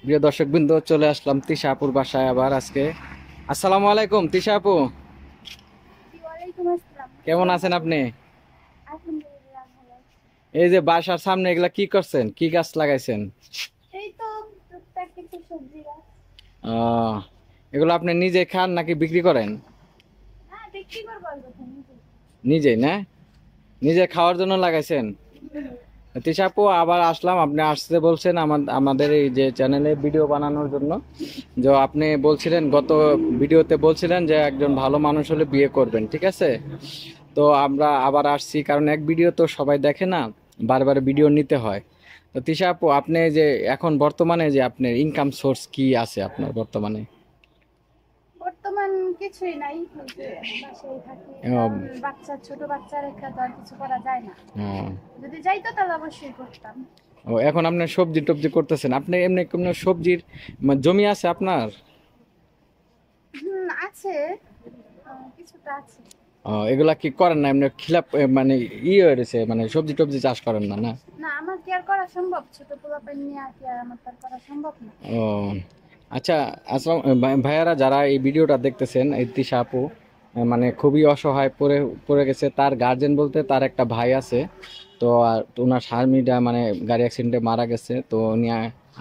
প্রিয় দর্শকবৃন্দ, চলে আসলাম তিশা আপুর বাসায় আবার আজকে। আসসালামু আলাইকুম তিশা আপু, ওয়ালাইকুম আসসালাম। কেমন আছেন আপনি? আলহামদুলিল্লাহ ভালো। এই যে বাসার সামনে এগুলা কি করছেন, কি গাছ লাগাইছেন? এই তো টুকটাক কিছু সবজি গাছ। আহ এগুলো আপনি নিজে খান নাকি বিক্রি করেন? হ্যাঁ, বিক্রি করবো আর কোথায় নিজে। নিজেই না, নিজে খাওয়ার জন্য লাগাইছেন? তিশা আপু, আবার আসলাম, আপনি আসতে বলছেন আমাদের এই যে চ্যানেলে ভিডিও বানানোর জন্য। যে আপনি বলছিলেন গত ভিডিওতে বলছিলেন যে একজন ভালো মানুষ হলে বিয়ে করবেন, ঠিক আছে? তো আমরা আবার আসছি, কারণ এক ভিডিও তো সবাই দেখে না, বারবার ভিডিও নিতে হয়। তো তিশা আপু, আপনি যে এখন বর্তমানে যে আপনার ইনকাম সোর্স কি আছে আপনার বর্তমানে? বর্তমান কিছুই নাই, এই যে বাসায় থাকি, আহ, কারণ ছোট বাচ্চা রেখে তো আর কিছু করা যায় না। আহ, যদি যাইতো তাহলে অবশ্যই করতাম। ও, এখন আপনি সবজি টবজি করতেছেন? আপনি এমনি কোনো সবজির জমি আছে আপনার? আছে, কিছুটা আছে। এগুলা কি করেন না এমনি খিলাপ মানে হয়েছে, মানে সবজি টবজি চাষ করেন না না? না, আমার কি আর করা সম্ভব? ছোট পোলাপান নিয়ে আর কি আর আমার তার করা সম্ভব না। ও, আচ্ছা। আসসালাম ভাইয়ারা, যারা এই ভিডিওটা দেখতেছেন, এই তিশা আপু মানে খুবই অসহায় পড়ে পড়ে গেছে। তার গার্জেন বলতে তার একটা ভাই আছে। তো আর তো ওনার স্বামীটা মানে গাড়ি অ্যাক্সিডেন্টে মারা গেছে, তো উনি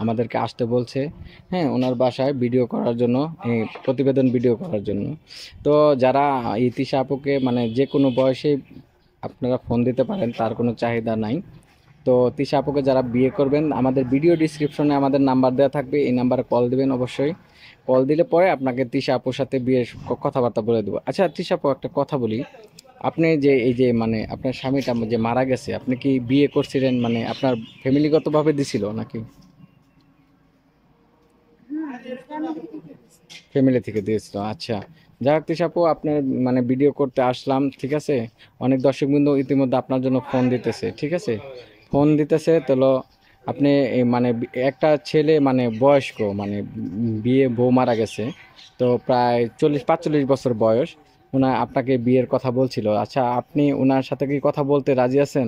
আমাদেরকে আসতে বলছে, হ্যাঁ, ওনার বাসায় ভিডিও করার জন্য, এই প্রতিবেদন ভিডিও করার জন্য। তো যারা এই তিশা আপুকে মানে যে কোনো বয়সে আপনারা ফোন দিতে পারেন, তার কোনো চাহিদা নাই। তো তিশা আপুকে যারা বিয়ে করবেন, আমাদের ভিডিও ডিসক্রিপশনে আমাদের নাম্বার দেওয়া থাকবে, এই নাম্বারে কল দিবেন অবশ্যই। কল দিলে পরে আপনাকে তিশা আপুর সাথে বিয়ের কথাবার্তা বলে দেবো। আচ্ছা তিশা আপু, একটা কথা বলি। আপনি যে এই যে মানে আপনার স্বামীটা যে মারা গেছে, আপনি কি বিয়ে করছিলেন মানে আপনার ফ্যামিলিগতভাবে দিছিল নাকি ফ্যামিলি থেকে দিছি। ফ্যামিলি থেকে দিয়েছিল? আচ্ছা, যাই হোক তিশা আপু, আপনার মানে ভিডিও করতে আসলাম, ঠিক আছে? অনেক দর্শকবৃন্দ ইতিমধ্যে আপনার জন্য ফোন দিতেছে, ঠিক আছে? ফোন দিতেছে তো আপনি মানে একটা ছেলে মানে বয়স্ক মানে বিয়ে বউ মারা গেছে, তো প্রায় 40-45 বছর বয়স। আপনাকে বিয়ের কথা বলছিল। আচ্ছা, আপনি ওনার সাথে কি কথা বলতে রাজি আছেন?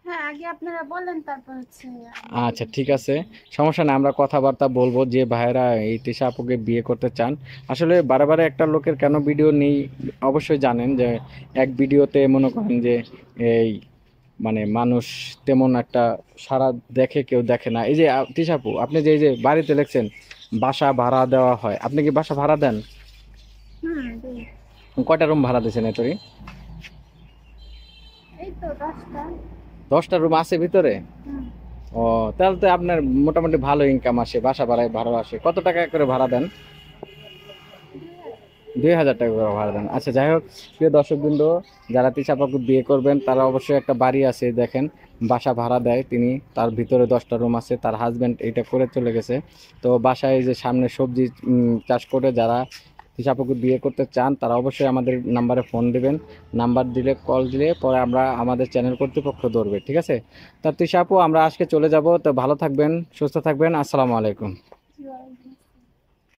হ্যাঁ, আগে আপনারা বলেন, তারপর হচ্ছে আমি আচ্ছা, বলবো। ঠিক আছে, সমস্যা নেই, আমরা কথাবার্তা বলবো। যে ভাইয়েরা এই তৃষা আপুকে বিয়ে করতে চান, আসলে বারে বারে একটা লোকের কেন ভিডিও নেই, অবশ্যই জানেন যে এক ভিডিওতে মনে করেন যে এই মানে মানুষ তেমন একটা সারা দেখে কেউ দেখে না। এই যে তৃষা আপু, আপনি যে এই যে বাড়িতে লেখছেন বাসা ভাড়া দেওয়া হয়, আপনি কি বাসা ভাড়া দেন? দিই। কয়টা রুম ভাড়া দিয়েছেন এতরি? এই তো 10টা। 10টা রুম আছে ভিতরে? হুম। ও, তাহলে তো আপনার মোটামুটি ভালো ইনকাম আসে, বাসা ভাড়ায় ভাড়া আসে। কত টাকা করে ভাড়া দেন? 2000। 2,000 টাকা করে ভাড়া দেন। আচ্ছা, যাই হোক, প্রিয় দর্শকবৃন্দ, যারা তিশা আপাকে বিয়ে করবেন তারা অবশ্যই একটা বাড়ি আছে দেখেন, বাসা ভাড়া দেয় তিনি। তার ভিতরে 10টা রুম আছে, তার হাজব্যান্ড এটা করে চলে গেছে। তো বাসায় যে সামনে সবজি চাষ করে যারা তিশা আপাকে বিয়ে করতে চান, তারা অবশ্যই আমাদের নাম্বারে ফোন দিবেন। নাম্বার দিলে, কল দিলে পরে আমরা আমাদের চ্যানেল কর্তৃপক্ষ ধরবে, ঠিক আছে? তা তিশা আপু, আমরা আজকে চলে যাব, তো ভালো থাকবেন, সুস্থ থাকবেন, আসসালামু আলাইকুম।